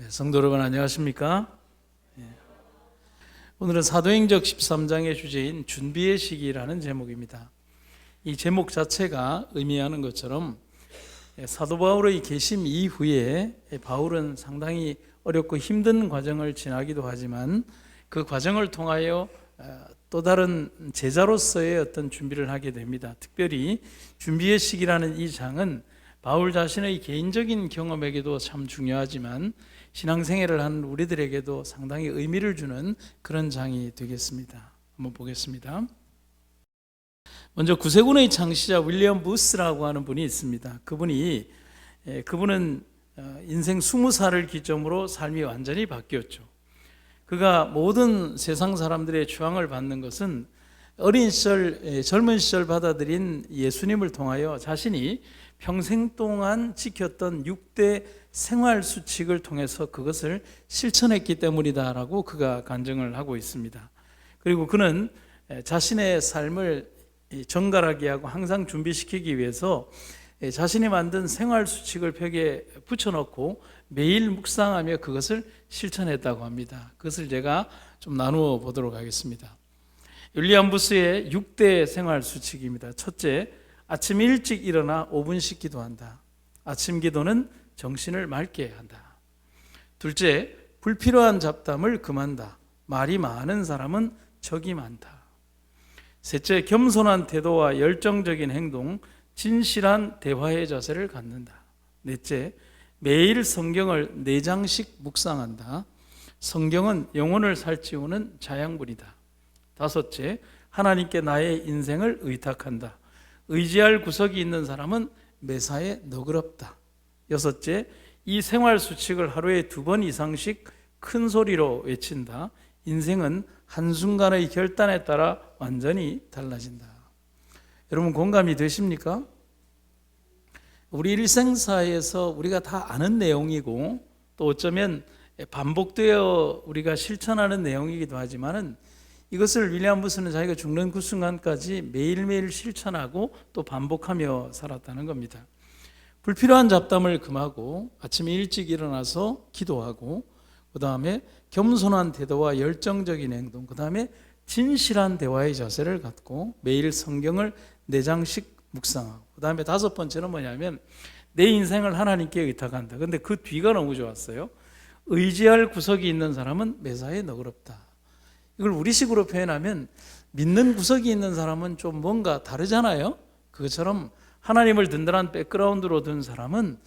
성도 여러분 안녕하십니까? 오늘은 사도행적 13장의 주제인 준비의 시기라는 제목입니다. 이 제목 자체가 의미하는 것처럼 사도 바울의 계심 이후에 바울은 상당히 어렵고 힘든 과정을 지나기도 하지만 그 과정을 통하여 또 다른 제자로서의 어떤 준비를 하게 됩니다. 특별히 준비의 시기라는 이 장은 바울 자신의 개인적인 경험에게도 참 중요하지만 신앙생활을 하는 우리들에게도 상당히 의미를 주는 그런 장이 되겠습니다. 한번 보겠습니다. 먼저 구세군의 창시자 윌리엄 부스라고 하는 분이 있습니다. 그분은 인생 20살을 기점으로 삶이 완전히 바뀌었죠. 그가 모든 세상 사람들의 추앙을 받는 것은 어린 시절, 젊은 시절 받아들인 예수님을 통하여 자신이 평생 동안 지켰던 6대 생활 수칙을 통해서 그것을 실천했기 때문이다라고 그가 간증을 하고 있습니다. 그리고 그는 자신의 삶을 정갈하게 하고 항상 준비시키기 위해서 자신이 만든 생활 수칙을 벽에 붙여놓고 매일 묵상하며 그것을 실천했다고 합니다. 그것을 제가 좀 나누어 보도록 하겠습니다. 윌리엄 부스의 6대 생활 수칙입니다. 첫째, 아침 일찍 일어나 5분씩 기도한다. 아침 기도는 정신을 맑게 한다. 둘째, 불필요한 잡담을 금한다. 말이 많은 사람은 적이 많다. 셋째, 겸손한 태도와 열정적인 행동, 진실한 대화의 자세를 갖는다. 넷째, 매일 성경을 4장씩 묵상한다. 성경은 영혼을 살찌우는 자양분이다. 다섯째, 하나님께 나의 인생을 의탁한다. 의지할 구석이 있는 사람은 매사에 너그럽다. 여섯째, 이 생활 수칙을 하루에 2번 이상씩 큰 소리로 외친다. 인생은 한순간의 결단에 따라 완전히 달라진다. 여러분 공감이 되십니까? 우리 일생사에서 우리가 다 아는 내용이고 또 어쩌면 반복되어 우리가 실천하는 내용이기도 하지만은 이것을 윌리엄 부스는 자기가 죽는 그 순간까지 매일매일 실천하고 또 반복하며 살았다는 겁니다. 불필요한 잡담을 금하고 아침에 일찍 일어나서 기도하고 그 다음에 겸손한 태도와 열정적인 행동, 그 다음에 진실한 대화의 자세를 갖고 매일 성경을 4장씩 묵상하고 그 다음에 5번째는 뭐냐면 내 인생을 하나님께 의탁한다. 그런데 그 뒤가 너무 좋았어요. 의지할 구석이 있는 사람은 매사에 너그럽다. 이걸 우리식으로 표현하면 믿는 구석이 있는 사람은 좀 뭔가 다르잖아요. 그것처럼 하나님을 든든한 백그라운드로 둔 사람은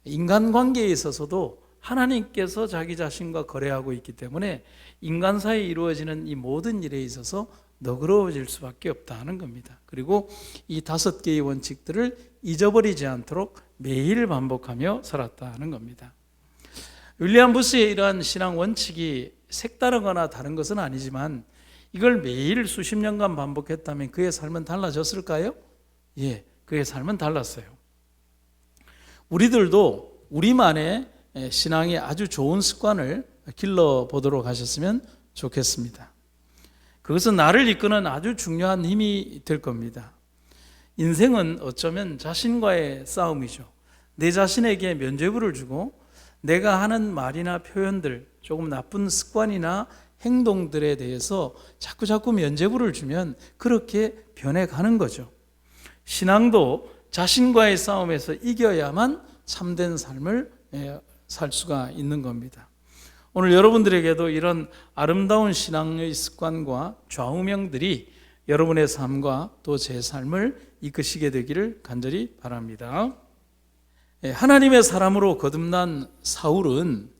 인간관계에 있어서도 하나님께서 자기 자신과 거래하고 있기 때문에 인간 사이에 이루어지는 이 모든 일에 있어서 너그러워질 수밖에 없다는 겁니다. 그리고 이 5개의 원칙들을 잊어버리지 않도록 매일 반복하며 살았다는 겁니다. 윌리엄 부스의 이러한 신앙 원칙이 색다르거나 다른 것은 아니지만 이걸 매일 수십 년간 반복했다면 그의 삶은 달라졌을까요? 예, 그의 삶은 달랐어요. 우리들도 우리만의 신앙의 아주 좋은 습관을 길러보도록 하셨으면 좋겠습니다. 그것은 나를 이끄는 아주 중요한 힘이 될 겁니다. 인생은 어쩌면 자신과의 싸움이죠. 내 자신에게 면죄부를 주고 내가 하는 말이나 표현들, 조금 나쁜 습관이나 행동들에 대해서 자꾸 면죄부를 주면 그렇게 변해가는 거죠. 신앙도 자신과의 싸움에서 이겨야만 참된 삶을 살 수가 있는 겁니다. 오늘 여러분들에게도 이런 아름다운 신앙의 습관과 좌우명들이 여러분의 삶과 또 제 삶을 이끄시게 되기를 간절히 바랍니다. 하나님의 사람으로 거듭난 사울은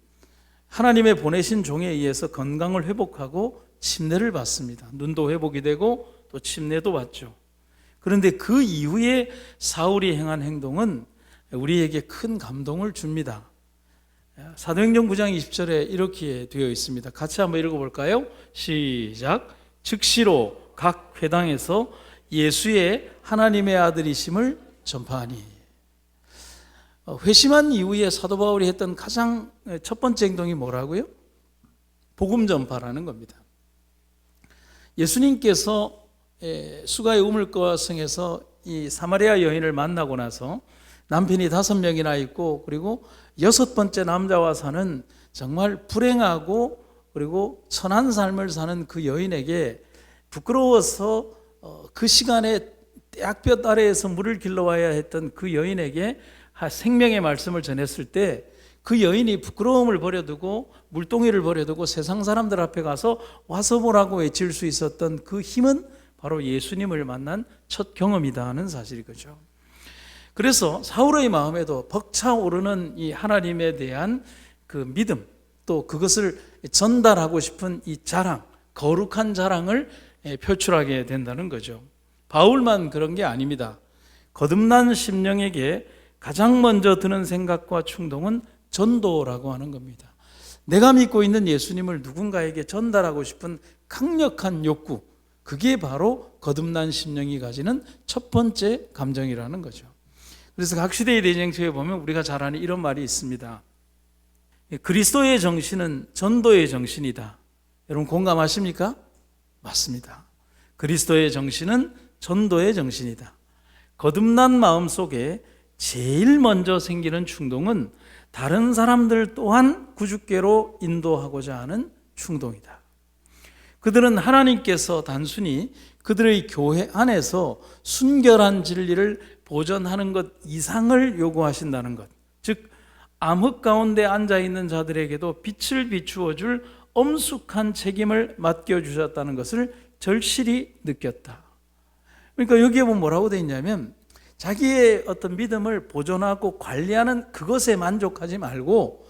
하나님의 보내신 종에 의해서 건강을 회복하고 침례를 받습니다. 눈도 회복이 되고 또 침례도 받죠. 그런데 그 이후에 사울이 행한 행동은 우리에게 큰 감동을 줍니다. 사도행전 9장 20절에 이렇게 되어 있습니다. 같이 한번 읽어볼까요? 시작. 즉시로 각 회당에서 예수의 하나님의 아들이심을 전파하니. 회심한 이후에 사도 바울이 했던 가장 첫 번째 행동이 뭐라고요? 복음 전파라는 겁니다. 예수님께서 수가의 우물가 성에서 이 사마리아 여인을 만나고 나서 남편이 5명이나 있고 그리고 6번째 남자와 사는 정말 불행하고 그리고 천한 삶을 사는 그 여인에게 부끄러워서 그 시간에 떼약볕 아래에서 물을 길러와야 했던 그 여인에게 생명의 말씀을 전했을 때 그 여인이 부끄러움을 버려두고 물동이를 버려두고 세상 사람들 앞에 가서 와서 보라고 외칠 수 있었던 그 힘은 바로 예수님을 만난 첫 경험이다 하는 사실이죠. 그래서 사울의 마음에도 벅차오르는 이 하나님에 대한 그 믿음, 또 그것을 전달하고 싶은 이 자랑, 거룩한 자랑을 표출하게 된다는 거죠. 바울만 그런 게 아닙니다. 거듭난 심령에게 가장 먼저 드는 생각과 충동은 전도라고 하는 겁니다. 내가 믿고 있는 예수님을 누군가에게 전달하고 싶은 강력한 욕구, 그게 바로 거듭난 심령이 가지는 첫 번째 감정이라는 거죠. 그래서 각 시대의 대쟁처에 보면 우리가 잘 아는 이런 말이 있습니다. 그리스도의 정신은 전도의 정신이다. 여러분 공감하십니까? 맞습니다. 그리스도의 정신은 전도의 정신이다. 거듭난 마음 속에 제일 먼저 생기는 충동은 다른 사람들 또한 구주께로 인도하고자 하는 충동이다. 그들은 하나님께서 단순히 그들의 교회 안에서 순결한 진리를 보존하는 것 이상을 요구하신다는 것, 즉 암흑 가운데 앉아있는 자들에게도 빛을 비추어 줄 엄숙한 책임을 맡겨주셨다는 것을 절실히 느꼈다. 그러니까 여기에 보면 뭐라고 되어 있냐면 자기의 어떤 믿음을 보존하고 관리하는 그것에 만족하지 말고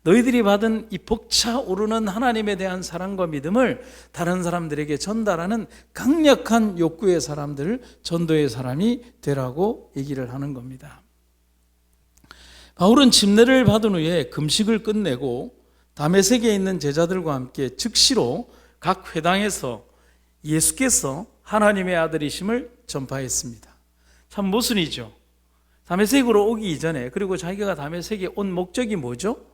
너희들이 받은 이 벅차오르는 하나님에 대한 사랑과 믿음을 다른 사람들에게 전달하는 강력한 욕구의 사람들, 전도의 사람이 되라고 얘기를 하는 겁니다. 바울은 침례를 받은 후에 금식을 끝내고 다메섹에 있는 제자들과 함께 즉시로 각 회당에서 예수께서 하나님의 아들이심을 전파했습니다. 참 모순이죠. 다메섹으로 오기 이전에, 그리고 자기가 다메섹에 온 목적이 뭐죠?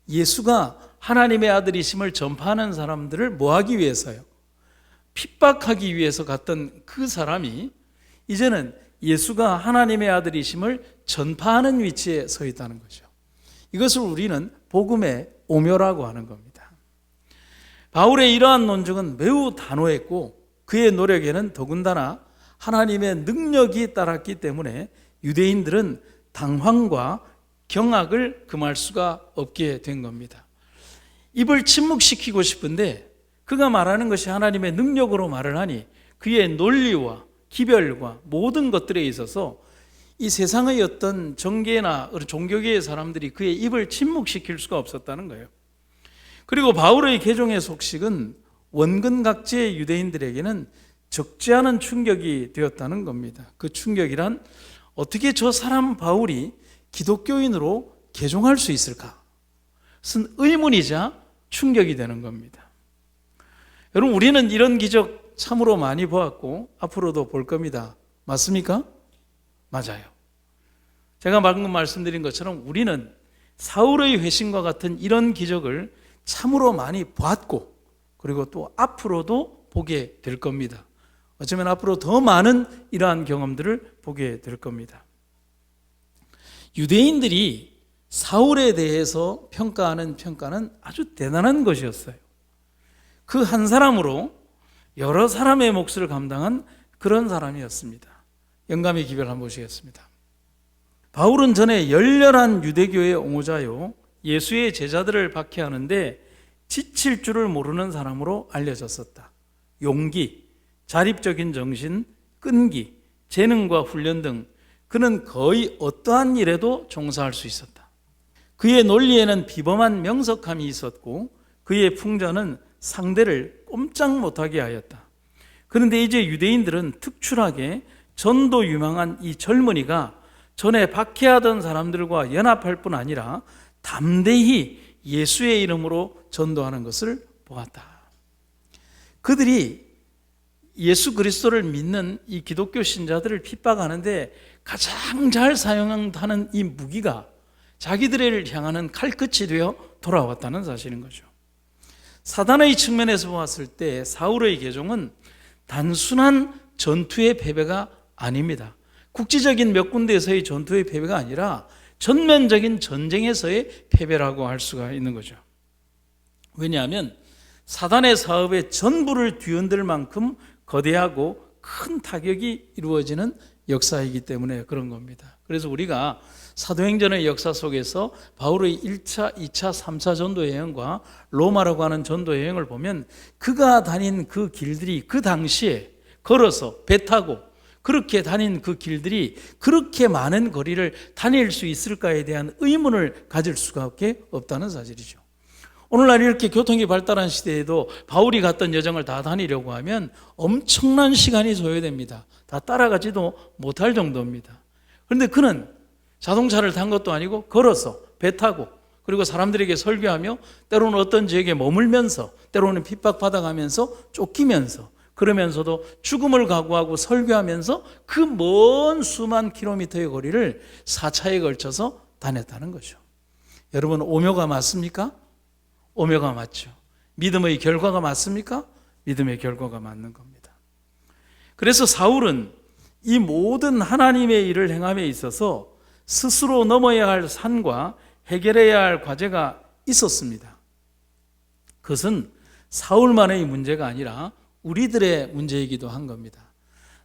예수가 하나님의 아들이심을 전파하는 사람들을 뭐 하기 위해서요? 핍박하기 위해서 갔던 그 사람이 이제는 예수가 하나님의 아들이심을 전파하는 위치에 서 있다는 거죠. 이것을 우리는 복음의 오묘라고 하는 겁니다. 바울의 이러한 논증은 매우 단호했고 그의 노력에는 더군다나 하나님의 능력이 따랐기 때문에 유대인들은 당황과 경악을 금할 수가 없게 된 겁니다. 입을 침묵시키고 싶은데 그가 말하는 것이 하나님의 능력으로 말을 하니 그의 논리와 기별과 모든 것들에 있어서 이 세상의 어떤 정계나 종교계의 사람들이 그의 입을 침묵시킬 수가 없었다는 거예요. 그리고 바울의 개종의 속식은 원근각지의 유대인들에게는 적지 않은 충격이 되었다는 겁니다. 그 충격이란 어떻게 저 사람 바울이 기독교인으로 개종할 수 있을까? 그것은 의문이자 충격이 되는 겁니다. 여러분, 우리는 이런 기적 참으로 많이 보았고 앞으로도 볼 겁니다. 맞습니까? 맞아요. 제가 방금 말씀드린 것처럼 우리는 사울의 회심과 같은 이런 기적을 참으로 많이 보았고 그리고 또 앞으로도 보게 될 겁니다. 어쩌면 앞으로 더 많은 이러한 경험들을 보게 될 겁니다. 유대인들이 사울에 대해서 평가하는 평가는 아주 대단한 것이었어요. 그 한 사람으로 여러 사람의 몫을 감당한 그런 사람이었습니다. 영감의 기별 한번 보시겠습니다. 바울은 전에 열렬한 유대교의 옹호자요 예수의 제자들을 박해하는데 지칠 줄을 모르는 사람으로 알려졌었다. 용기, 자립적인 정신, 끈기, 재능과 훈련 등 그는 거의 어떠한 일에도 종사할 수 있었다. 그의 논리에는 비범한 명석함이 있었고 그의 풍자는 상대를 꼼짝 못하게 하였다. 그런데 이제 유대인들은 특출하게 전도 유망한 이 젊은이가 전에 박해하던 사람들과 연합할 뿐 아니라 담대히 예수의 이름으로 전도하는 것을 보았다. 그들이 예수 그리스도를 믿는 이 기독교 신자들을 핍박하는데 가장 잘 사용하는 이 무기가 자기들을 향하는 칼끝이 되어 돌아왔다는 사실인 거죠. 사단의 측면에서 보았을 때 사울의 개종은 단순한 전투의 패배가 아닙니다. 국지적인 몇 군데에서의 전투의 패배가 아니라 전면적인 전쟁에서의 패배라고 할 수가 있는 거죠. 왜냐하면 사단의 사업의 전부를 뒤흔들 만큼 거대하고 큰 타격이 이루어지는 역사이기 때문에 그런 겁니다. 그래서 우리가 사도행전의 역사 속에서 바울의 1차, 2차, 3차 전도 여행과 로마라고 하는 전도 여행을 보면 그가 다닌 그 길들이 그 당시에 걸어서 배 타고 그렇게 다닌 그 길들이 그렇게 많은 거리를 다닐 수 있을까에 대한 의문을 가질 수밖에 없다는 사실이죠. 오늘날 이렇게 교통이 발달한 시대에도 바울이 갔던 여정을 다 다니려고 하면 엄청난 시간이 소요됩니다. 다 따라가지도 못할 정도입니다. 그런데 그는 자동차를 탄 것도 아니고 걸어서 배 타고 그리고 사람들에게 설교하며 때로는 어떤 지역에 머물면서 때로는 핍박받아가면서 쫓기면서 그러면서도 죽음을 각오하고 설교하면서 그 먼 수만 킬로미터의 거리를 4차에 걸쳐서 다녔다는 거죠. 여러분, 오묘가 맞습니까? 오묘가 맞죠. 믿음의 결과가 맞습니까? 믿음의 결과가 맞는 겁니다. 그래서 사울은 이 모든 하나님의 일을 행함에 있어서 스스로 넘어야 할 산과 해결해야 할 과제가 있었습니다. 그것은 사울만의 문제가 아니라 우리들의 문제이기도 한 겁니다.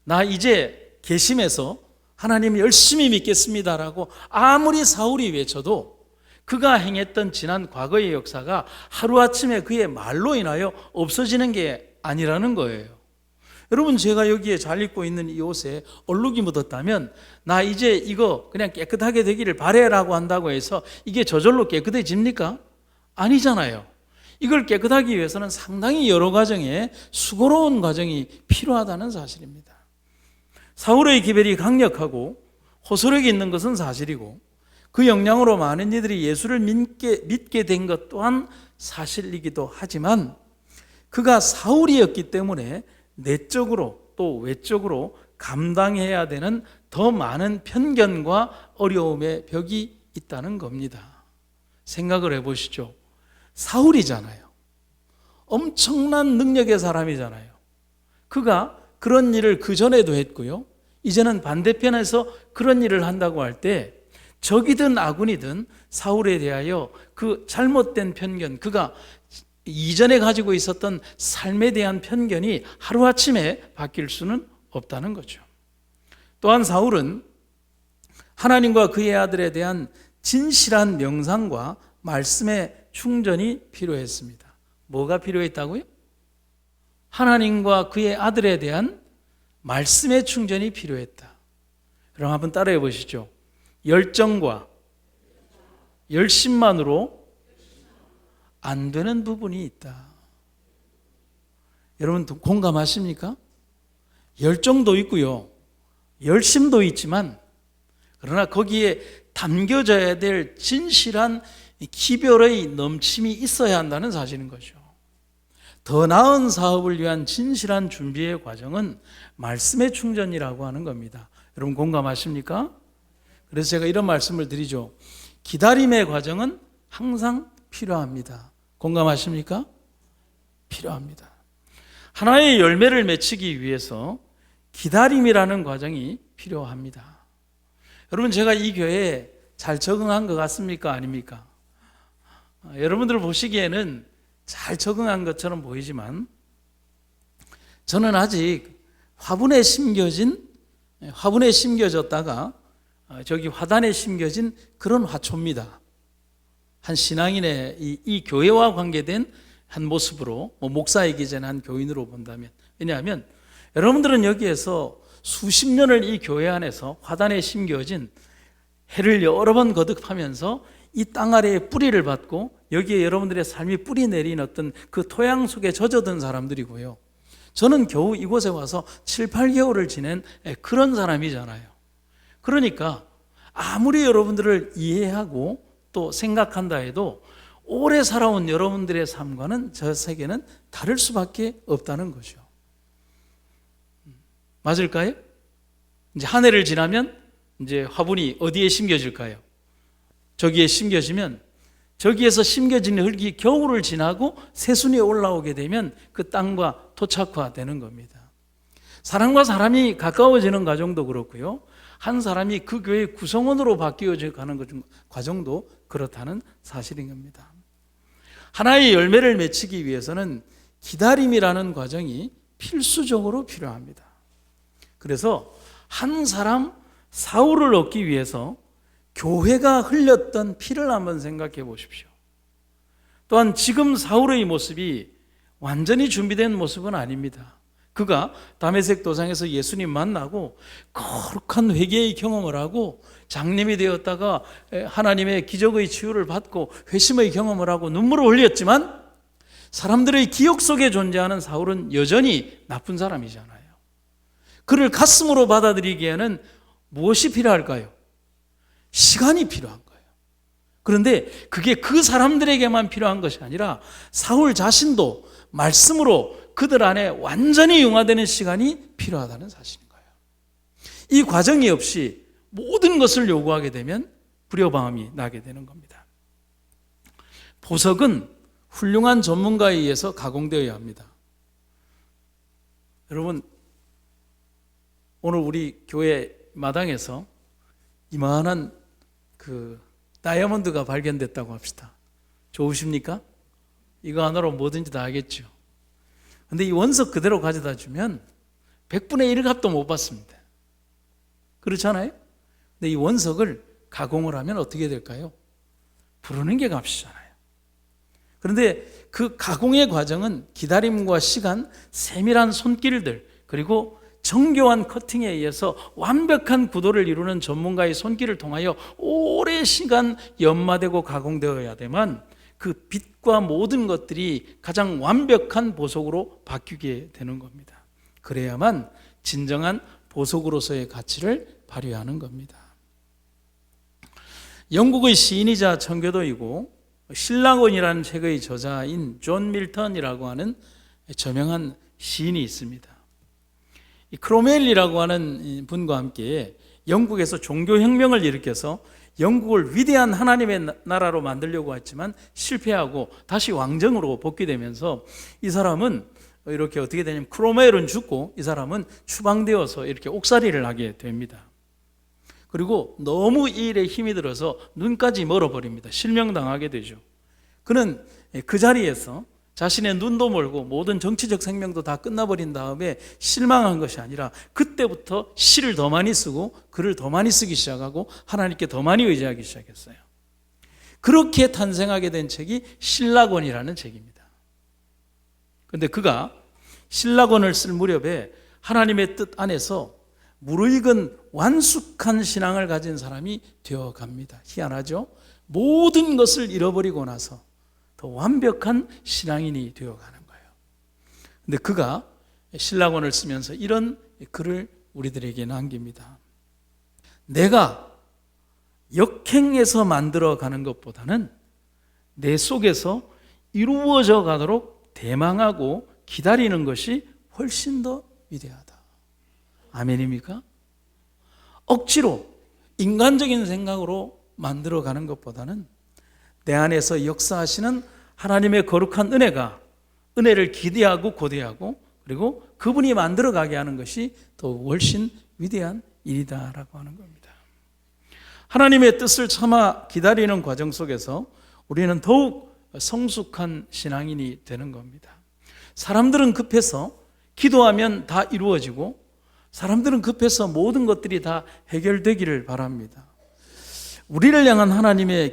나 이제 개심해서 하나님 열심히 믿겠습니다라고 아무리 사울이 외쳐도 그가 행했던 지난 과거의 역사가 하루아침에 그의 말로 인하여 없어지는 게 아니라는 거예요. 여러분, 제가 여기에 잘 입고 있는 이 옷에 얼룩이 묻었다면 나 이제 이거 그냥 깨끗하게 되기를 바래라고 한다고 해서 이게 저절로 깨끗해집니까? 아니잖아요. 이걸 깨끗하기 위해서는 상당히 여러 과정에 수고로운 과정이 필요하다는 사실입니다. 사울의 기별이 강력하고 호소력이 있는 것은 사실이고 그 영향으로 많은 이들이 예수를 믿게 된 것 또한 사실이기도 하지만 그가 사울이었기 때문에 내적으로 또 외적으로 감당해야 되는 더 많은 편견과 어려움의 벽이 있다는 겁니다. 생각을 해보시죠. 사울이잖아요. 엄청난 능력의 사람이잖아요. 그가 그런 일을 그 전에도 했고요. 이제는 반대편에서 그런 일을 한다고 할 때 적이든 아군이든 사울에 대하여 그 잘못된 편견, 그가 이전에 가지고 있었던 삶에 대한 편견이 하루아침에 바뀔 수는 없다는 거죠. 또한 사울은 하나님과 그의 아들에 대한 진실한 명상과 말씀의 충전이 필요했습니다. 뭐가 필요했다고요? 하나님과 그의 아들에 대한 말씀의 충전이 필요했다. 그럼 한번 따라해 보시죠. 열정과 열심만으로 안 되는 부분이 있다. 여러분 공감하십니까? 열정도 있고요. 열심도 있지만 그러나 거기에 담겨져야 될 진실한 기별의 넘침이 있어야 한다는 사실인 거죠. 더 나은 사업을 위한 진실한 준비의 과정은 말씀의 충전이라고 하는 겁니다. 여러분 공감하십니까? 그래서 제가 이런 말씀을 드리죠. 기다림의 과정은 항상 필요합니다. 공감하십니까? 필요합니다. 하나의 열매를 맺히기 위해서 기다림이라는 과정이 필요합니다. 여러분, 제가 이 교회에 잘 적응한 것 같습니까? 아닙니까? 여러분들 보시기에는 잘 적응한 것처럼 보이지만 저는 아직 화분에 심겨졌다가 저기 화단에 심겨진 그런 화초입니다. 한 신앙인의 이 교회와 관계된 한 모습으로, 목사이기 전에 한 교인으로 본다면, 왜냐하면 여러분들은 여기에서 수십 년을 이 교회 안에서 화단에 심겨진 해를 여러 번 거듭하면서 이 땅 아래에 뿌리를 받고 여기에 여러분들의 삶이 뿌리 내린 어떤 그 토양 속에 젖어든 사람들이고요. 저는 겨우 이곳에 와서 7, 8개월을 지낸 그런 사람이잖아요. 그러니까 아무리 여러분들을 이해하고 또 생각한다 해도 오래 살아온 여러분들의 삶과는 저 세계는 다를 수밖에 없다는 거죠. 맞을까요? 이제 한 해를 지나면 이제 화분이 어디에 심겨질까요? 저기에 심겨지면 저기에서 심겨진 흙이 겨울을 지나고 새순이 올라오게 되면 그 땅과 토착화되는 겁니다. 사람과 사람이 가까워지는 과정도 그렇고요. 한 사람이 그 교회의 구성원으로 바뀌어져 가는 과정도 그렇다는 사실인 겁니다. 하나의 열매를 맺히기 위해서는 기다림이라는 과정이 필수적으로 필요합니다. 그래서 한 사람 사울을 얻기 위해서 교회가 흘렸던 피를 한번 생각해 보십시오. 또한 지금 사울의 모습이 완전히 준비된 모습은 아닙니다. 그가 다메섹 도상에서 예수님 만나고 거룩한 회개의 경험을 하고 장님이 되었다가 하나님의 기적의 치유를 받고 회심의 경험을 하고 눈물을 흘렸지만 사람들의 기억 속에 존재하는 사울은 여전히 나쁜 사람이잖아요. 그를 가슴으로 받아들이기에는 무엇이 필요할까요? 시간이 필요한 거예요. 그런데 그게 그 사람들에게만 필요한 것이 아니라 사울 자신도 말씀으로 그들 안에 완전히 융화되는 시간이 필요하다는 사실인 거예요. 이 과정이 없이 모든 것을 요구하게 되면 불협화음이 나게 되는 겁니다. 보석은 훌륭한 전문가에 의해서 가공되어야 합니다. 여러분, 오늘 우리 교회 마당에서 이만한 다이아몬드가 발견됐다고 합시다. 좋으십니까? 이거 하나로 뭐든지 다 하겠죠. 근데 이 원석 그대로 가져다 주면 100분의 1 값도 못 받습니다. 그렇잖아요? 근데 이 원석을 가공을 하면 어떻게 될까요? 부르는 게 값이잖아요. 그런데 그 가공의 과정은 기다림과 시간, 세밀한 손길들, 그리고 정교한 커팅에 의해서 완벽한 구도를 이루는 전문가의 손길을 통하여 오랜 시간 연마되고 가공되어야만 그 빛과 모든 것들이 가장 완벽한 보석으로 바뀌게 되는 겁니다. 그래야만 진정한 보석으로서의 가치를 발휘하는 겁니다. 영국의 시인이자 청교도이고 신라곤이라는 책의 저자인 존 밀턴이라고 하는 저명한 시인이 있습니다. 이 크로멜리라고 하는 분과 함께 영국에서 종교혁명을 일으켜서 영국을 위대한 하나님의 나라로 만들려고 했지만 실패하고 다시 왕정으로 복귀되면서 이 사람은 이렇게 어떻게 되냐면 크로멜은 죽고 이 사람은 추방되어서 이렇게 옥살이를 하게 됩니다. 그리고 너무 이 일에 힘이 들어서 눈까지 멀어버립니다. 실명당하게 되죠. 그는 그 자리에서 자신의 눈도 멀고 모든 정치적 생명도 다 끝나버린 다음에 실망한 것이 아니라 그때부터 시를 더 많이 쓰고 글을 더 많이 쓰기 시작하고 하나님께 더 많이 의지하기 시작했어요. 그렇게 탄생하게 된 책이 신라곤이라는 책입니다. 그런데 그가 신라곤을 쓸 무렵에 하나님의 뜻 안에서 무르익은 완숙한 신앙을 가진 사람이 되어갑니다. 희한하죠? 모든 것을 잃어버리고 나서 더 완벽한 신앙인이 되어가는 거예요. 그런데 그가 신라곤을 쓰면서 이런 글을 우리들에게 남깁니다. 내가 역행해서 만들어가는 것보다는 내 속에서 이루어져 가도록 대망하고 기다리는 것이 훨씬 더 위대하다. 아멘입니까? 억지로 인간적인 생각으로 만들어가는 것보다는 내 안에서 역사하시는 하나님의 거룩한 은혜를 기대하고 고대하고 그리고 그분이 만들어가게 하는 것이 더 훨씬 위대한 일이다라고 하는 겁니다. 하나님의 뜻을 참아 기다리는 과정 속에서 우리는 더욱 성숙한 신앙인이 되는 겁니다. 사람들은 급해서 기도하면 다 이루어지고 사람들은 급해서 모든 것들이 다 해결되기를 바랍니다. 우리를 향한 하나님의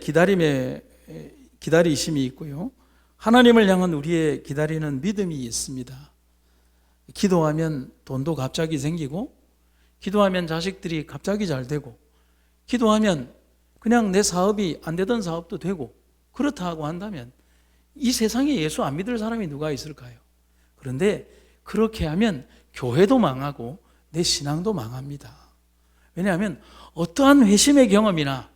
기다리심이 있고요. 하나님을 향한 우리의 기다리는 믿음이 있습니다. 기도하면 돈도 갑자기 생기고 기도하면 자식들이 갑자기 잘 되고 기도하면 그냥 내 사업이 안 되던 사업도 되고 그렇다고 한다면 이 세상에 예수 안 믿을 사람이 누가 있을까요? 그런데 그렇게 하면 교회도 망하고 내 신앙도 망합니다. 왜냐하면 어떠한 회심의 경험이나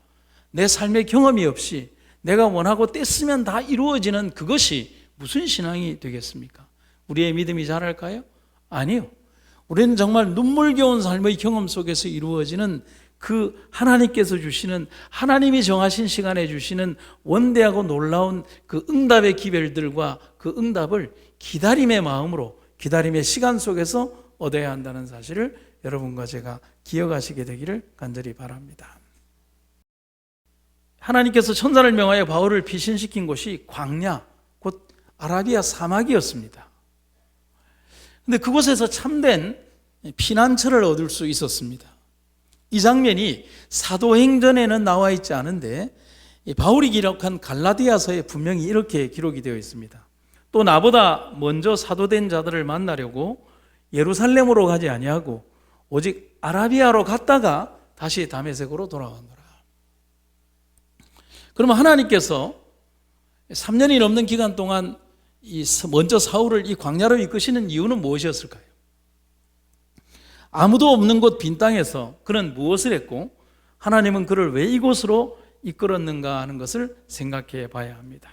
내 삶의 경험이 없이 내가 원하고 뗐으면 다 이루어지는 그것이 무슨 신앙이 되겠습니까? 우리의 믿음이 자랄까요? 아니요. 우리는 정말 눈물겨운 삶의 경험 속에서 이루어지는 그 하나님께서 주시는 하나님이 정하신 시간에 주시는 원대하고 놀라운 그 응답의 기별들과 그 응답을 기다림의 마음으로 기다림의 시간 속에서 얻어야 한다는 사실을 여러분과 제가 기억하시게 되기를 간절히 바랍니다. 하나님께서 천사를 명하여 바울을 피신시킨 곳이 광야, 곧 아라비아 사막이었습니다. 그런데 그곳에서 참된 피난처를 얻을 수 있었습니다. 이 장면이 사도행전에는 나와 있지 않은데 바울이 기록한 갈라디아서에 분명히 이렇게 기록이 되어 있습니다. 또 나보다 먼저 사도된 자들을 만나려고 예루살렘으로 가지 아니하고 오직 아라비아로 갔다가 다시 다메섹으로 돌아가노라. 그러면 하나님께서 3년이 넘는 기간 동안 먼저 사울을 이 광야로 이끄시는 이유는 무엇이었을까요? 아무도 없는 곳 빈 땅에서 그는 무엇을 했고 하나님은 그를 왜 이곳으로 이끌었는가 하는 것을 생각해 봐야 합니다.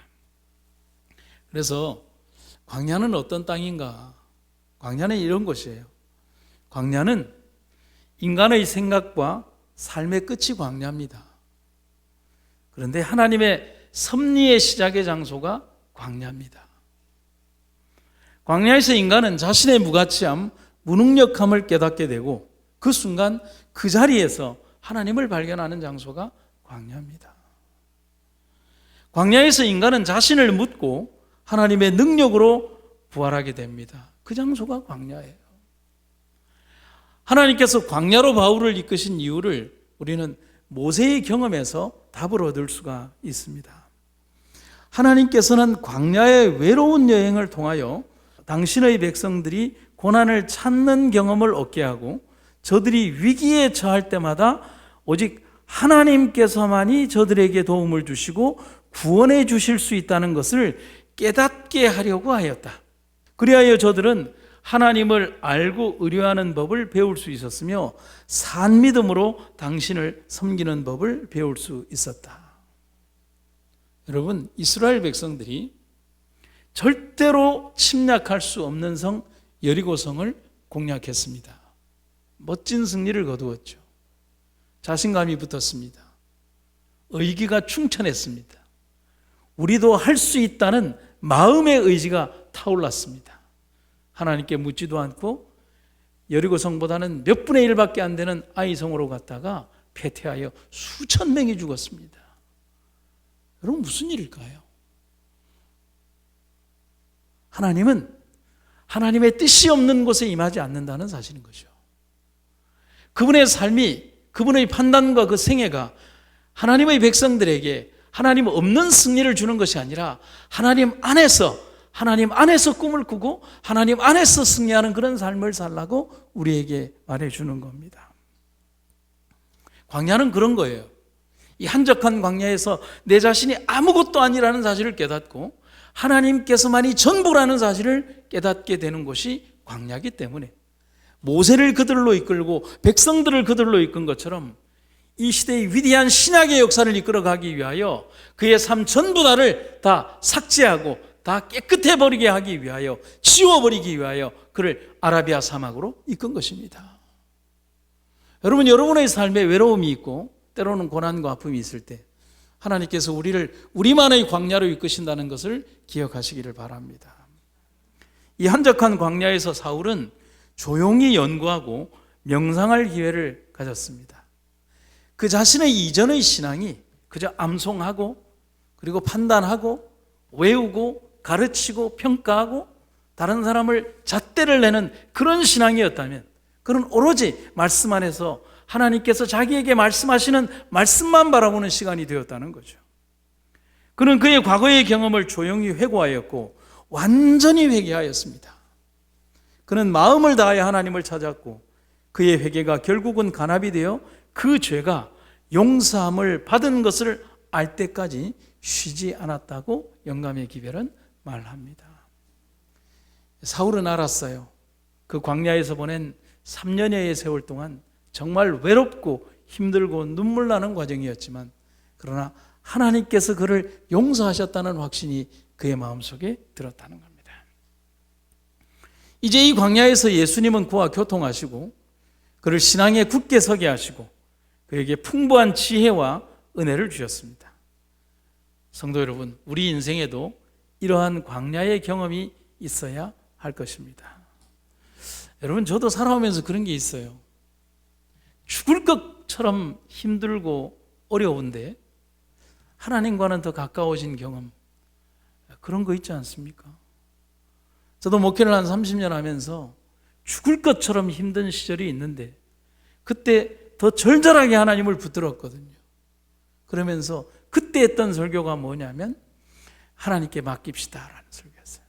그래서 광야는 어떤 땅인가? 광야는 이런 곳이에요. 광야는 인간의 생각과 삶의 끝이 광야입니다. 그런데 하나님의 섭리의 시작의 장소가 광야입니다. 광야에서 인간은 자신의 무가치함, 무능력함을 깨닫게 되고 그 순간 그 자리에서 하나님을 발견하는 장소가 광야입니다. 광야에서 인간은 자신을 묻고 하나님의 능력으로 부활하게 됩니다. 그 장소가 광야예요. 하나님께서 광야로 바울을 이끄신 이유를 우리는 모세의 경험에서 답을 얻을 수가 있습니다. 하나님께서는 광야의 외로운 여행을 통하여 당신의 백성들이 고난을 찾는 경험을 얻게 하고 저들이 위기에 처할 때마다 오직 하나님께서만이 저들에게 도움을 주시고 구원해 주실 수 있다는 것을 깨닫게 하려고 하였다. 그리하여 저들은 하나님을 알고 의뢰하는 법을 배울 수 있었으며 산 믿음으로 당신을 섬기는 법을 배울 수 있었다. 여러분, 이스라엘 백성들이 절대로 침략할 수 없는 성 여리고성을 공략했습니다. 멋진 승리를 거두었죠. 자신감이 붙었습니다. 의기가 충천했습니다. 우리도 할 수 있다는 마음의 의지가 타올랐습니다. 하나님께 묻지도 않고 여리고성보다는 몇 분의 1밖에 안 되는 아이성으로 갔다가 패퇴하여 수천 명이 죽었습니다. 여러분, 무슨 일일까요? 하나님은 하나님의 뜻이 없는 곳에 임하지 않는다는 사실인 거죠. 그분의 삶이, 그분의 판단과 그 생애가 하나님의 백성들에게 하나님 없는 승리를 주는 것이 아니라 하나님 안에서 꿈을 꾸고 하나님 안에서 승리하는 그런 삶을 살라고 우리에게 말해주는 겁니다. 광야는 그런 거예요. 이 한적한 광야에서 내 자신이 아무것도 아니라는 사실을 깨닫고 하나님께서만이 전부라는 사실을 깨닫게 되는 곳이 광야이기 때문에 모세를 그들로 이끌고 백성들을 그들로 이끈 것처럼 이 시대의 위대한 신약의 역사를 이끌어가기 위하여 그의 삶 전부 다를 다 삭제하고 다 깨끗해 버리게 하기 위하여, 지워버리기 위하여 그를 아라비아 사막으로 이끈 것입니다. 여러분, 여러분의 삶에 외로움이 있고 때로는 고난과 아픔이 있을 때 하나님께서 우리를 우리만의 광야로 이끄신다는 것을 기억하시기를 바랍니다. 이 한적한 광야에서 사울은 조용히 연구하고 명상할 기회를 가졌습니다. 그 자신의 이전의 신앙이 그저 암송하고 그리고 판단하고 외우고 가르치고 평가하고 다른 사람을 잣대를 내는 그런 신앙이었다면 그는 오로지 말씀 안에서 하나님께서 자기에게 말씀하시는 말씀만 바라보는 시간이 되었다는 거죠. 그는 그의 과거의 경험을 조용히 회고하였고 완전히 회개하였습니다. 그는 마음을 다하여 하나님을 찾았고 그의 회개가 결국은 간합이 되어 그 죄가 용서함을 받은 것을 알 때까지 쉬지 않았다고 영감의 기별은 말합니다. 사울은 알았어요. 그 광야에서 보낸 3년여의 세월 동안 정말 외롭고 힘들고 눈물 나는 과정이었지만 그러나 하나님께서 그를 용서하셨다는 확신이 그의 마음속에 들었다는 겁니다. 이제 이 광야에서 예수님은 그와 교통하시고 그를 신앙에 굳게 서게 하시고 그에게 풍부한 지혜와 은혜를 주셨습니다. 성도 여러분, 우리 인생에도 이러한 광야의 경험이 있어야 할 것입니다. 여러분, 저도 살아오면서 그런 게 있어요. 죽을 것처럼 힘들고 어려운데 하나님과는 더 가까워진 경험, 그런 거 있지 않습니까? 저도 목회를 한 30년 하면서 죽을 것처럼 힘든 시절이 있는데 그때 더 절절하게 하나님을 붙들었거든요. 그러면서 그때 했던 설교가 뭐냐면 하나님께 맡깁시다라는 설교였어요.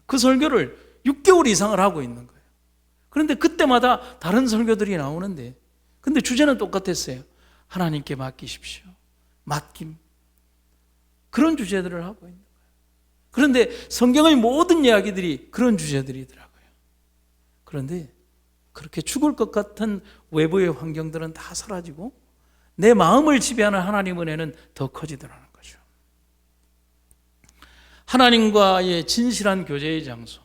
그 설교를 6개월 이상을 하고 있는 거예요. 그런데 그때마다 다른 설교들이 나오는데 근데 주제는 똑같았어요. 하나님께 맡기십시오. 맡김. 그런 주제들을 하고 있는 거예요. 그런데 성경의 모든 이야기들이 그런 주제들이더라고요. 그런데 그렇게 죽을 것 같은 외부의 환경들은 다 사라지고 내 마음을 지배하는 하나님 은혜는 더 커지더라는 거죠. 하나님과의 진실한 교제의 장소,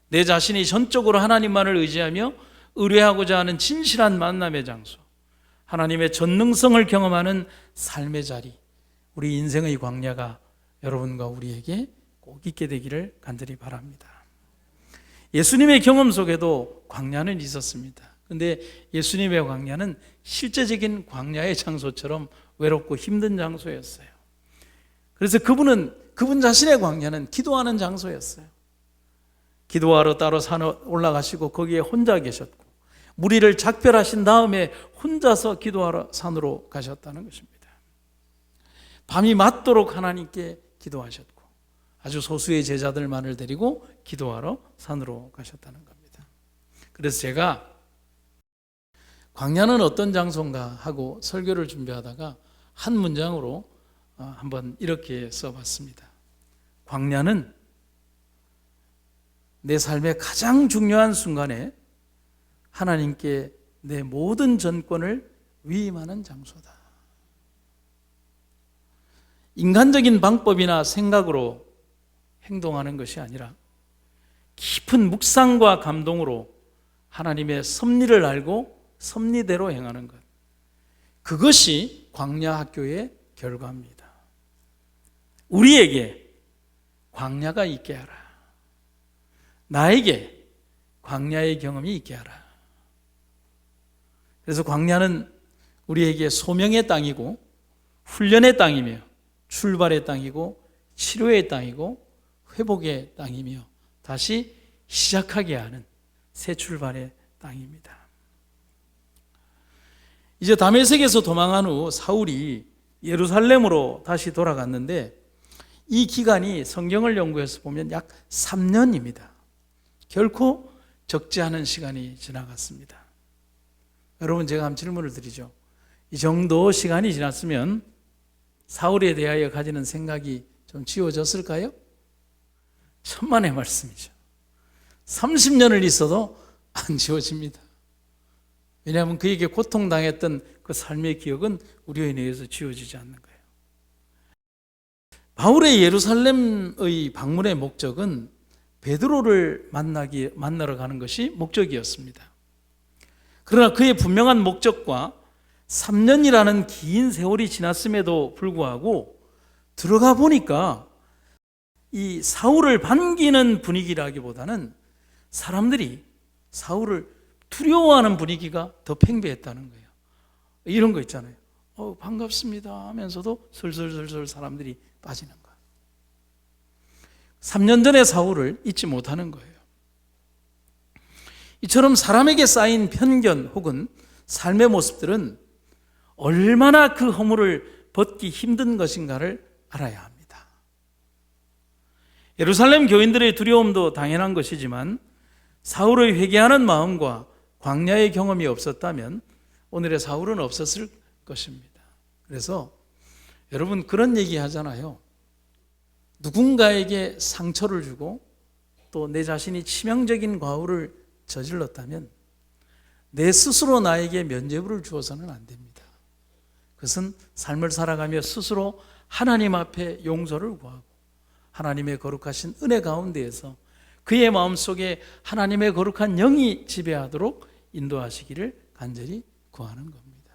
내 자신이 전적으로 하나님만을 의지하며 의뢰하고자 하는 진실한 만남의 장소, 하나님의 전능성을 경험하는 삶의 자리, 우리 인생의 광야가 여러분과 우리에게 꼭 있게 되기를 간절히 바랍니다. 예수님의 경험 속에도 광야는 있었습니다. 그런데 예수님의 광야는 실제적인 광야의 장소처럼 외롭고 힘든 장소였어요. 그래서 그분 자신의 광야는 기도하는 장소였어요. 기도하러 따로 산에 올라가시고 거기에 혼자 계셨고 무리를 작별하신 다음에 혼자서 기도하러 산으로 가셨다는 것입니다. 밤이 맞도록 하나님께 기도하셨고 아주 소수의 제자들만을 데리고 기도하러 산으로 가셨다는 겁니다. 그래서 제가 광야는 어떤 장소인가 하고 설교를 준비하다가 한 문장으로 한번 이렇게 써봤습니다. 광야는 내 삶의 가장 중요한 순간에 하나님께 내 모든 전권을 위임하는 장소다. 인간적인 방법이나 생각으로 행동하는 것이 아니라 깊은 묵상과 감동으로 하나님의 섭리를 알고 섭리대로 행하는 것, 그것이 광야 학교의 결과입니다. 우리에게 광야가 있게 하라. 나에게 광야의 경험이 있게 하라. 그래서 광야는 우리에게 소명의 땅이고 훈련의 땅이며 출발의 땅이고 치료의 땅이고 회복의 땅이며 다시 시작하게 하는 새 출발의 땅입니다. 이제 다메섹에서 도망한 후 사울이 예루살렘으로 다시 돌아갔는데 이 기간이 성경을 연구해서 보면 약 3년입니다. 결코 적지 않은 시간이 지나갔습니다. 여러분, 제가 한 질문을 드리죠. 이 정도 시간이 지났으면 사울에 대하여 가지는 생각이 좀 지워졌을까요? 천만의 말씀이죠. 30년을 있어도 안 지워집니다. 왜냐하면 그에게 고통당했던 그 삶의 기억은 우리에 의해서 지워지지 않는 거예요. 바울의 예루살렘의 방문의 목적은 베드로를 만나러 가는 것이 목적이었습니다. 그러나 그의 분명한 목적과 3년이라는 긴 세월이 지났음에도 불구하고 들어가 보니까 이 사울을 반기는 분위기라기보다는 사람들이 사울을 두려워하는 분위기가 더 팽배했다는 거예요. 이런 거 있잖아요. 반갑습니다 하면서도 슬슬슬슬 사람들이 빠지는 거예요. 3년 전의 사울을 잊지 못하는 거예요. 이처럼 사람에게 쌓인 편견 혹은 삶의 모습들은 얼마나 그 허물을 벗기 힘든 것인가를 알아야 합니다. 예루살렘 교인들의 두려움도 당연한 것이지만 사울의 회개하는 마음과 광야의 경험이 없었다면 오늘의 사울은 없었을 것입니다. 그래서 여러분, 그런 얘기 하잖아요. 누군가에게 상처를 주고 또 내 자신이 치명적인 과오를 저질렀다면 내 스스로 나에게 면죄부를 주어서는 안 됩니다. 그것은 삶을 살아가며 스스로 하나님 앞에 용서를 구하고 하나님의 거룩하신 은혜 가운데에서 그의 마음속에 하나님의 거룩한 영이 지배하도록 인도하시기를 간절히 구하는 겁니다.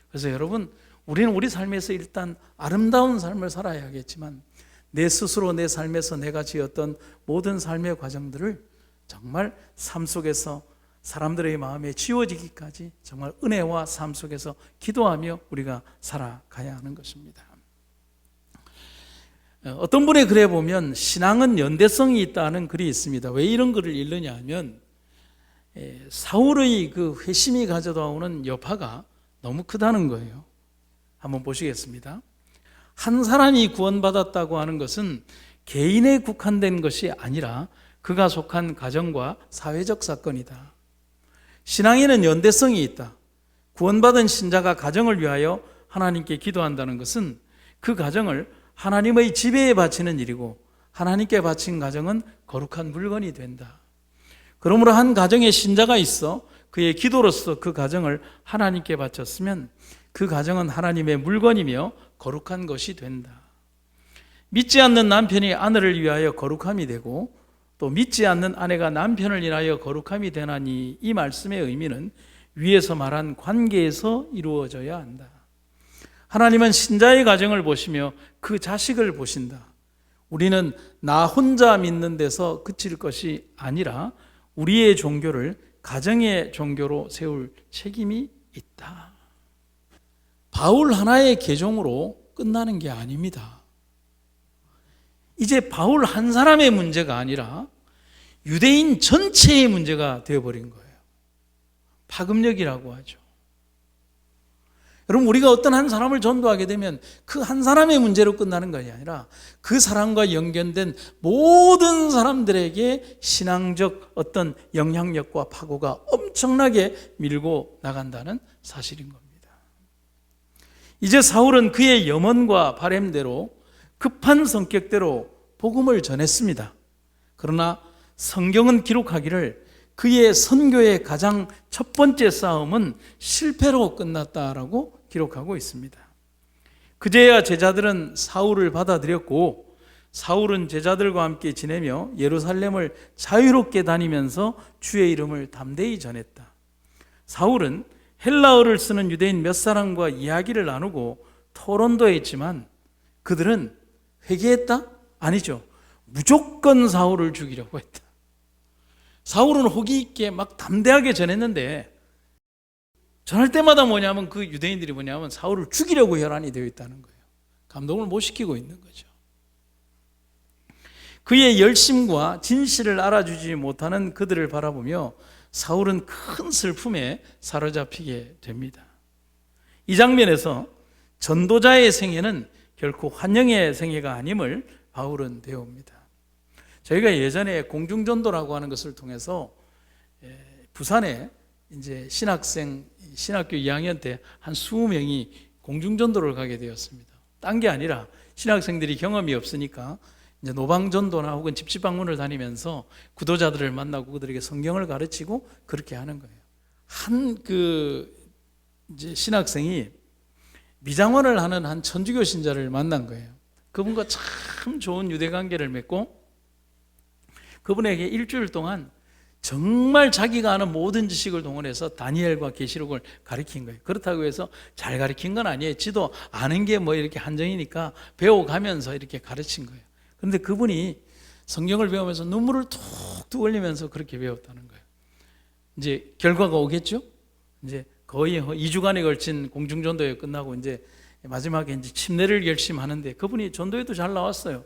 그래서 여러분, 우리는 우리 삶에서 일단 아름다운 삶을 살아야겠지만 내 스스로 내 삶에서 내가 지었던 모든 삶의 과정들을 정말 삶 속에서 사람들의 마음에 지워지기까지 정말 은혜와 삶 속에서 기도하며 우리가 살아가야 하는 것입니다. 어떤 분의 글에 보면 신앙은 연대성이 있다는 글이 있습니다. 왜 이런 글을 읽느냐 하면 사울의 그 회심이 가져다 오는 여파가 너무 크다는 거예요. 한번 보시겠습니다. 한 사람이 구원받았다고 하는 것은 개인에 국한된 것이 아니라 그가 속한 가정과 사회적 사건이다. 신앙에는 연대성이 있다. 구원받은 신자가 가정을 위하여 하나님께 기도한다는 것은 그 가정을 하나님의 지배에 바치는 일이고 하나님께 바친 가정은 거룩한 물건이 된다. 그러므로 한 가정에 신자가 있어 그의 기도로서 그 가정을 하나님께 바쳤으면 그 가정은 하나님의 물건이며 거룩한 것이 된다. 믿지 않는 남편이 아내를 위하여 거룩함이 되고 또 믿지 않는 아내가 남편을 인하여 거룩함이 되나니 이 말씀의 의미는 위에서 말한 관계에서 이루어져야 한다. 하나님은 신자의 가정을 보시며 그 자식을 보신다. 우리는 나 혼자 믿는 데서 그칠 것이 아니라 우리의 종교를 가정의 종교로 세울 책임이 있다. 바울 하나의 계종으로 끝나는 게 아닙니다. 이제 바울 한 사람의 문제가 아니라 유대인 전체의 문제가 되어버린 거예요. 파급력이라고 하죠. 여러분, 우리가 어떤 한 사람을 전도하게 되면 그 한 사람의 문제로 끝나는 것이 아니라 그 사람과 연결된 모든 사람들에게 신앙적 어떤 영향력과 파고가 엄청나게 밀고 나간다는 사실인 겁니다. 이제 사울은 그의 염원과 바램대로 급한 성격대로 복음을 전했습니다. 그러나 성경은 기록하기를 그의 선교의 가장 첫 번째 싸움은 실패로 끝났다라고 기록하고 있습니다. 그제야 제자들은 사울을 받아들였고 사울은 제자들과 함께 지내며 예루살렘을 자유롭게 다니면서 주의 이름을 담대히 전했다. 사울은 헬라어를 쓰는 유대인 몇 사람과 이야기를 나누고 토론도 했지만 그들은 회개했다? 아니죠. 무조건 사울을 죽이려고 했다. 사울은 호기 있게 막 담대하게 전했는데 전할 때마다 뭐냐면 그 유대인들이 뭐냐면 사울을 죽이려고 혈안이 되어 있다는 거예요. 감동을 못 시키고 있는 거죠. 그의 열심과 진실을 알아주지 못하는 그들을 바라보며 사울은 큰 슬픔에 사로잡히게 됩니다. 이 장면에서 전도자의 생애는 결코 환영의 생애가 아님을 바울은 배웁니다. 저희가 예전에 공중전도라고 하는 것을 통해서 부산에 이제 신학교 2학년 때 한 20명이 공중전도를 가게 되었습니다. 딴 게 아니라 신학생들이 경험이 없으니까 이제 노방전도나 혹은 집집 방문을 다니면서 구도자들을 만나고 그들에게 성경을 가르치고 그렇게 하는 거예요. 한 이제 신학생이 미장원을 하는 한 천주교 신자를 만난 거예요. 그분과 참 좋은 유대 관계를 맺고 그분에게 일주일 동안 정말 자기가 아는 모든 지식을 동원해서 다니엘과 계시록을 가르친 거예요. 그렇다고 해서 잘 가르친 건 아니에요. 지도 아는 게 뭐 이렇게 한정이니까 배워가면서 이렇게 가르친 거예요. 그런데 그분이 성경을 배우면서 눈물을 툭툭 흘리면서 그렇게 배웠다는 거예요. 이제 결과가 오겠죠? 이제 거의 2주간에 걸친 공중전도회 끝나고 이제 마지막에 이제 침례를 결심하는데 그분이 전도회도 잘 나왔어요.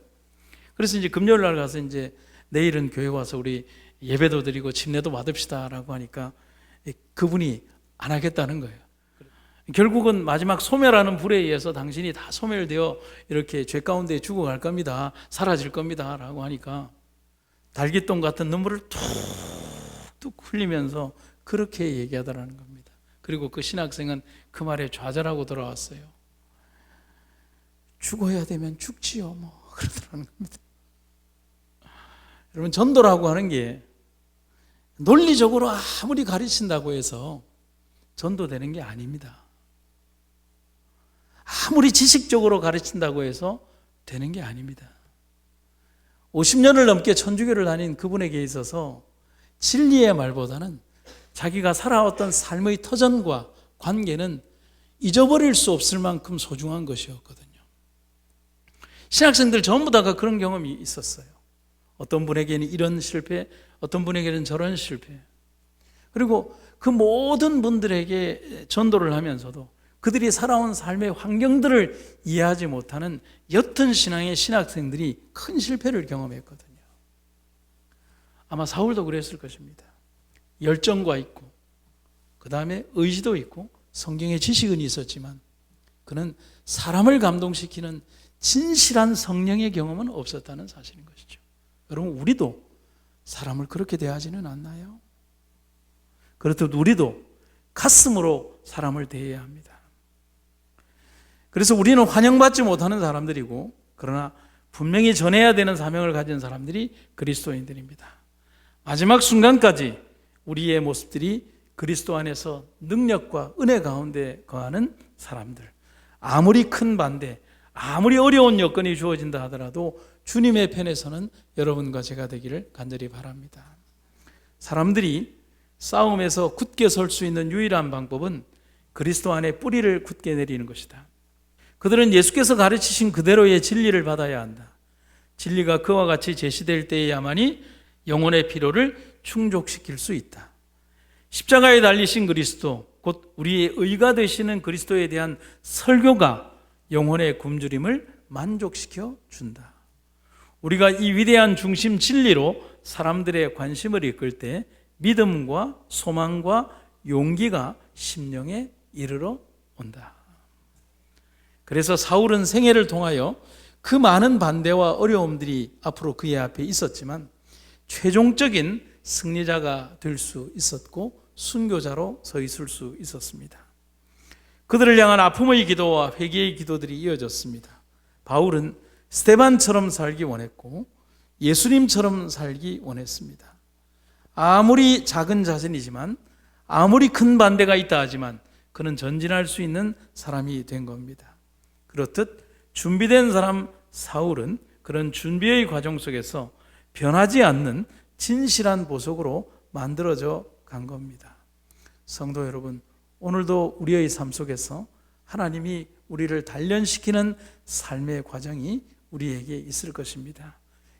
그래서 이제 금요일 날 가서 이제 내일은 교회 와서 우리 예배도 드리고 침례도 받읍시다라고 하니까 그분이 안 하겠다는 거예요. 결국은 마지막 소멸하는 불에 의해서 당신이 다 소멸되어 이렇게 죄 가운데 죽어갈 겁니다. 사라질 겁니다. 라고 하니까 달깃동 같은 눈물을 툭툭 흘리면서 그렇게 얘기하더라는 겁니다. 그리고 그 신학생은 그 말에 좌절하고 돌아왔어요. 죽어야 되면 죽지요. 뭐 그러더라는 겁니다. 여러분, 전도라고 하는 게 논리적으로 아무리 가르친다고 해서 전도되는 게 아닙니다. 아무리 지식적으로 가르친다고 해서 되는 게 아닙니다. 50년을 넘게 천주교를 다닌 그분에게 있어서 진리의 말보다는 자기가 살아왔던 삶의 터전과 관계는 잊어버릴 수 없을 만큼 소중한 것이었거든요. 신학생들 전부 다가 그런 경험이 있었어요. 어떤 분에게는 이런 실패, 어떤 분에게는 저런 실패. 그리고 그 모든 분들에게 전도를 하면서도 그들이 살아온 삶의 환경들을 이해하지 못하는 옅은 신앙의 신학생들이 큰 실패를 경험했거든요. 아마 사울도 그랬을 것입니다. 열정과 있고 그 다음에 의지도 있고 성경의 지식은 있었지만 그는 사람을 감동시키는 진실한 성령의 경험은 없었다는 사실인 것이죠. 여러분, 우리도 사람을 그렇게 대하지는 않나요? 그렇듯 우리도 가슴으로 사람을 대해야 합니다. 그래서 우리는 환영받지 못하는 사람들이고, 그러나 분명히 전해야 되는 사명을 가진 사람들이 그리스도인들입니다. 마지막 순간까지 우리의 모습들이 그리스도 안에서 능력과 은혜 가운데 거하는 사람들, 아무리 큰 반대, 아무리 어려운 여건이 주어진다 하더라도 주님의 편에서는 여러분과 제가 되기를 간절히 바랍니다. 사람들이 싸움에서 굳게 설 수 있는 유일한 방법은 그리스도 안에 뿌리를 굳게 내리는 것이다. 그들은 예수께서 가르치신 그대로의 진리를 받아야 한다. 진리가 그와 같이 제시될 때에야만이 영혼의 필요를 충족시킬 수 있다. 십자가에 달리신 그리스도, 곧 우리의 의가 되시는 그리스도에 대한 설교가 영혼의 굶주림을 만족시켜 준다. 우리가 이 위대한 중심 진리로 사람들의 관심을 이끌 때 믿음과 소망과 용기가 심령에 이르러 온다. 그래서 사울은 생애를 통하여 그 많은 반대와 어려움들이 앞으로 그의 앞에 있었지만 최종적인 승리자가 될 수 있었고 순교자로 서 있을 수 있었습니다. 그들을 향한 아픔의 기도와 회개의 기도들이 이어졌습니다. 바울은 스데반처럼 살기 원했고 예수님처럼 살기 원했습니다. 아무리 작은 자신이지만, 아무리 큰 반대가 있다 하지만 그는 전진할 수 있는 사람이 된 겁니다. 그렇듯 준비된 사람 사울은 그런 준비의 과정 속에서 변하지 않는 진실한 보석으로 만들어져 간 겁니다. 성도 여러분, 오늘도 우리의 삶 속에서 하나님이 우리를 단련시키는 삶의 과정이 우리에게 있을 것입니다.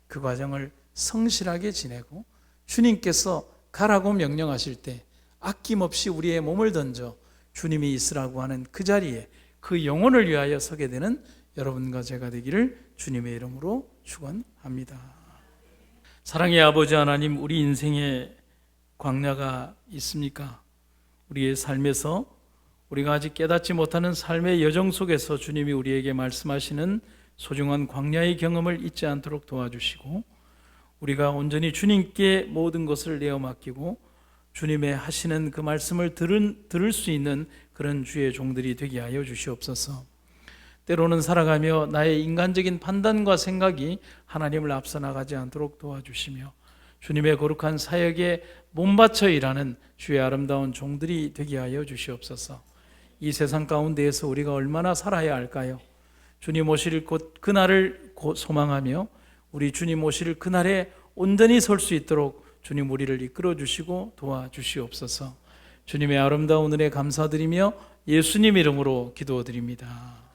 그 과정을 성실하게 지내고 주님께서 가라고 명령하실 때 아낌없이 우리의 몸을 던져 주님이 있으라고 하는 그 자리에 그 영혼을 위하여 서게 되는 여러분과 제가 되기를 주님의 이름으로 축원합니다. 사랑의 아버지 하나님, 우리 인생에 광야가 있습니까? 우리의 삶에서 우리가 아직 깨닫지 못하는 삶의 여정 속에서 주님이 우리에게 말씀하시는 소중한 광야의 경험을 잊지 않도록 도와주시고, 우리가 온전히 주님께 모든 것을 내어 맡기고 주님의 하시는 그 말씀을 들을 수 있는 그런 주의 종들이 되게 하여 주시옵소서. 때로는 살아가며 나의 인간적인 판단과 생각이 하나님을 앞서 나가지 않도록 도와주시며 주님의 거룩한 사역에 몸바쳐 일하는 주의 아름다운 종들이 되게 하여 주시옵소서. 이 세상 가운데에서 우리가 얼마나 살아야 할까요? 주님 오실 곧 그날을 소망하며 우리 주님 오실 그날에 온전히 설 수 있도록 주님 우리를 이끌어 주시고 도와주시옵소서. 주님의 아름다운 은혜 감사드리며 예수님 이름으로 기도드립니다.